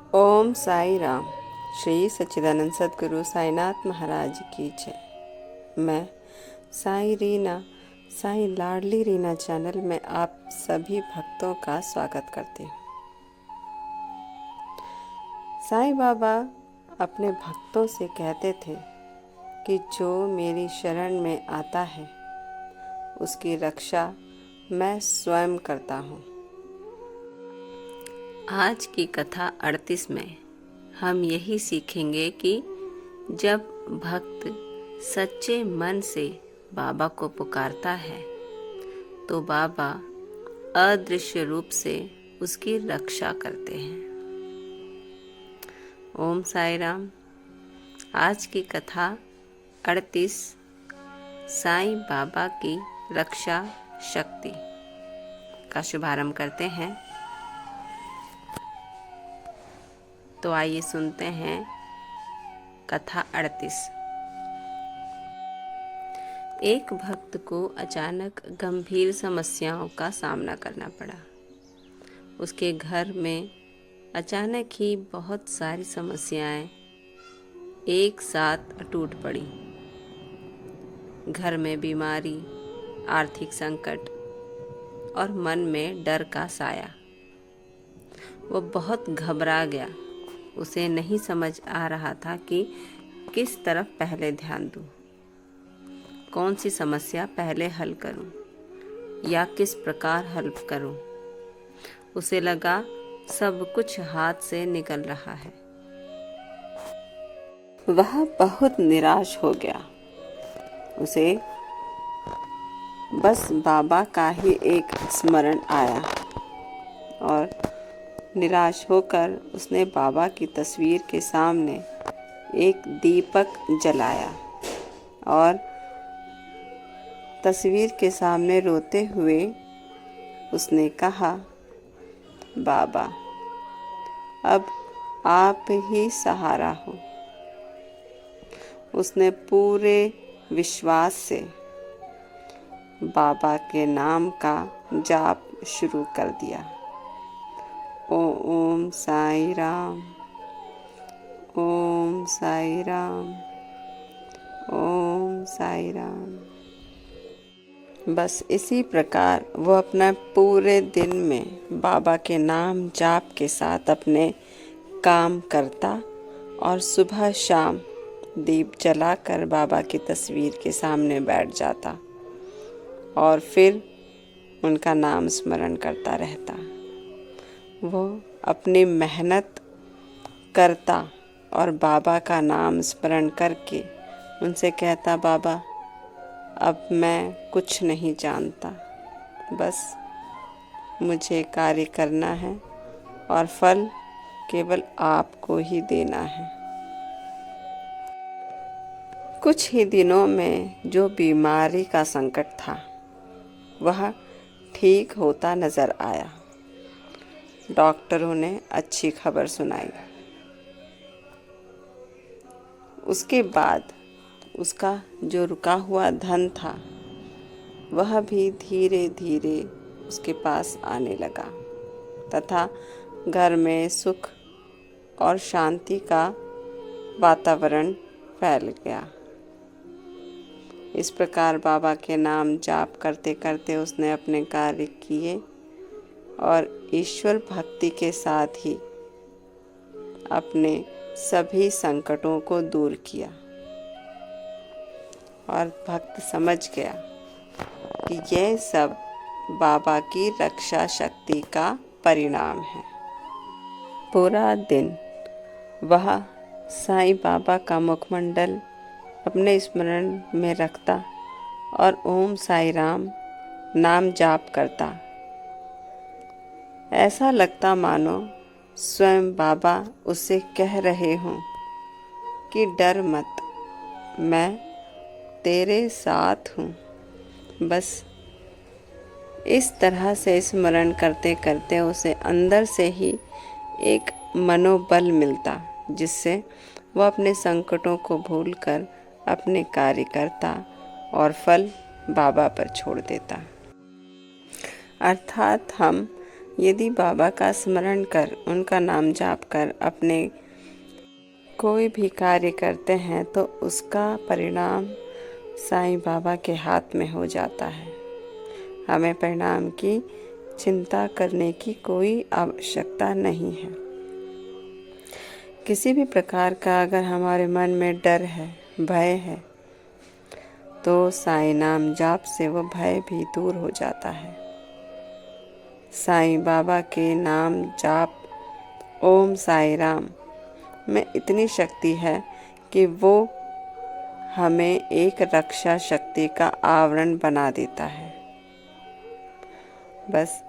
ओम साई राम। श्री सच्चिदानंद सद्गुरु साईनाथ महाराज की जय। मैं साई रीना, साई लाडली रीना चैनल में आप सभी भक्तों का स्वागत करती हूँ। साईं बाबा अपने भक्तों से कहते थे कि जो मेरी शरण में आता है उसकी रक्षा मैं स्वयं करता हूँ। आज की कथा 38 में हम यही सीखेंगे कि जब भक्त सच्चे मन से बाबा को पुकारता है तो बाबा अदृश्य रूप से उसकी रक्षा करते हैं। ओम साई राम। आज की कथा 38 साईं बाबा की रक्षा शक्ति का शुभारंभ करते हैं। तो आइए सुनते हैं कथा 38। एक भक्त को अचानक गंभीर समस्याओं का सामना करना पड़ा। उसके घर में अचानक ही बहुत सारी समस्याएं एक साथ टूट पड़ी। घर में बीमारी, आर्थिक संकट और मन में डर का साया। वो बहुत घबरा गया। उसे नहीं समझ आ रहा था कि किस तरफ पहले ध्यान दूं, कौन सी समस्या पहले हल करूं या किस प्रकार हल करूं। उसे लगा सब कुछ हाथ से निकल रहा है। वह बहुत निराश हो गया। उसे बस बाबा का ही एक स्मरण आया और निराश होकर उसने बाबा की तस्वीर के सामने एक दीपक जलाया और तस्वीर के सामने रोते हुए उसने कहा, बाबा अब आप ही सहारा हो। उसने पूरे विश्वास से बाबा के नाम का जाप शुरू कर दिया। ओम साई राम, ओम साई राम, ओम साई राम। बस इसी प्रकार वो अपना पूरे दिन में बाबा के नाम जाप के साथ अपने काम करता और सुबह शाम दीप जलाकर बाबा की तस्वीर के सामने बैठ जाता और फिर उनका नाम स्मरण करता रहता। वो अपनी मेहनत करता और बाबा का नाम स्मरण करके उनसे कहता, बाबा अब मैं कुछ नहीं जानता, बस मुझे कार्य करना है और फल केवल आपको ही देना है। कुछ ही दिनों में जो बीमारी का संकट था वह ठीक होता नजर आया। डॉक्टरों ने अच्छी खबर सुनाई। उसके बाद उसका जो रुका हुआ धन था वह भी धीरे धीरे उसके पास आने लगा तथा घर में सुख और शांति का वातावरण फैल गया। इस प्रकार बाबा के नाम जाप करते करते उसने अपने कार्य किए और ईश्वर भक्ति के साथ ही अपने सभी संकटों को दूर किया। और भक्त समझ गया कि यह सब बाबा की रक्षा शक्ति का परिणाम है। पूरा दिन वह साईं बाबा का मुखमंडल अपने स्मरण में रखता और ओम साई राम नाम जाप करता। ऐसा लगता मानो स्वयं बाबा उससे कह रहे हों कि डर मत, मैं तेरे साथ हूँ। बस इस तरह से स्मरण करते करते उसे अंदर से ही एक मनोबल मिलता जिससे वह अपने संकटों को भूलकर अपने कार्य करता और फल बाबा पर छोड़ देता। अर्थात हम यदि बाबा का स्मरण कर, उनका नाम जाप कर अपने कोई भी कार्य करते हैं तो उसका परिणाम साईं बाबा के हाथ में हो जाता है। हमें परिणाम की चिंता करने की कोई आवश्यकता नहीं है। किसी भी प्रकार का अगर हमारे मन में डर है, भय है, तो साईं नाम जाप से वो भय भी दूर हो जाता है। साईं बाबा के नाम जाप ओम साई राम में इतनी शक्ति है कि वो हमें एक रक्षा शक्ति का आवरण बना देता है। बस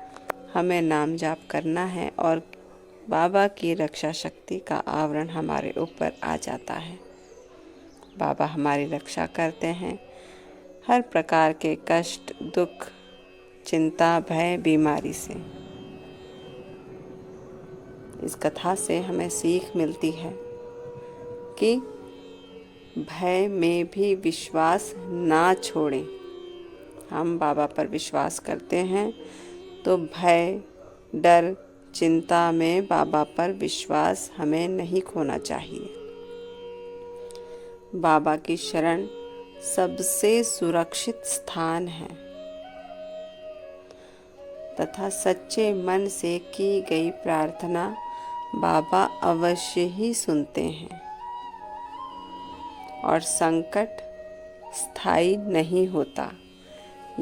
हमें नाम जाप करना है और बाबा की रक्षा शक्ति का आवरण हमारे ऊपर आ जाता है। बाबा हमारी रक्षा करते हैं हर प्रकार के कष्ट, दुख, चिंता, भय, बीमारी से। इस कथा से हमें सीख मिलती है कि भय में भी विश्वास ना छोड़ें। हम बाबा पर विश्वास करते हैं तो भय, डर, चिंता में बाबा पर विश्वास हमें नहीं खोना चाहिए। बाबा की शरण सबसे सुरक्षित स्थान है तथा सच्चे मन से की गई प्रार्थना बाबा अवश्य ही सुनते हैं और संकट स्थायी नहीं होता।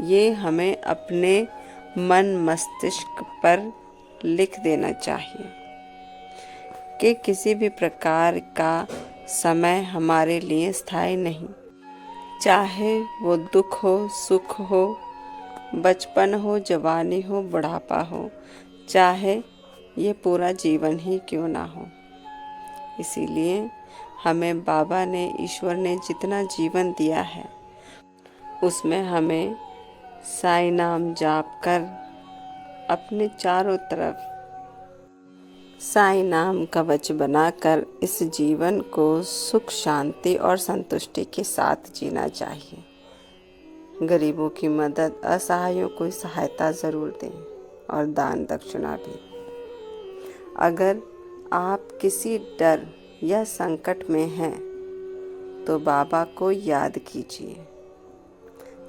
ये हमें अपने मन मस्तिष्क पर लिख देना चाहिए कि किसी भी प्रकार का समय हमारे लिए स्थायी नहीं। चाहे वो दुख हो, सुख हो, बचपन हो, जवानी हो, बुढ़ापा हो, चाहे ये पूरा जीवन ही क्यों ना हो। इसीलिए हमें बाबा ने, ईश्वर ने जितना जीवन दिया है उसमें हमें साईं नाम जाप कर अपने चारों तरफ साईं नाम कवच बनाकर इस जीवन को सुख, शांति और संतुष्टि के साथ जीना चाहिए। गरीबों की मदद, असहायों को सहायता ज़रूर दें और दान दक्षिणा भी। अगर आप किसी डर या संकट में हैं तो बाबा को याद कीजिए।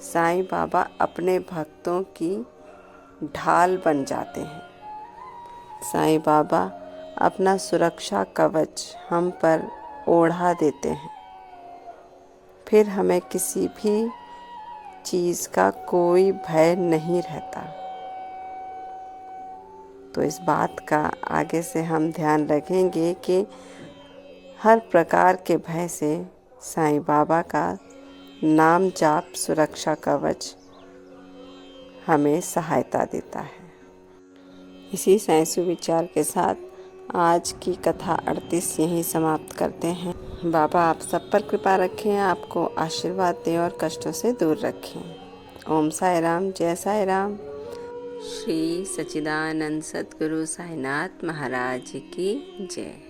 साईं बाबा अपने भक्तों की ढाल बन जाते हैं। साईं बाबा अपना सुरक्षा कवच हम पर ओढ़ा देते हैं। फिर हमें किसी भी चीज़ का कोई भय नहीं रहता। तो इस बात का आगे से हम ध्यान रखेंगे कि हर प्रकार के भय से साईं बाबा का नाम जाप सुरक्षा कवच हमें सहायता देता है। इसी साईं सुविचार के साथ आज की कथा 38 यहीं समाप्त करते हैं। बाबा आप सब पर कृपा रखें, आपको आशीर्वाद दें और कष्टों से दूर रखें। ओम साई राम, जय साई राम। श्री सच्चिदानंद सद्गुरु साईनाथ महाराज की जय।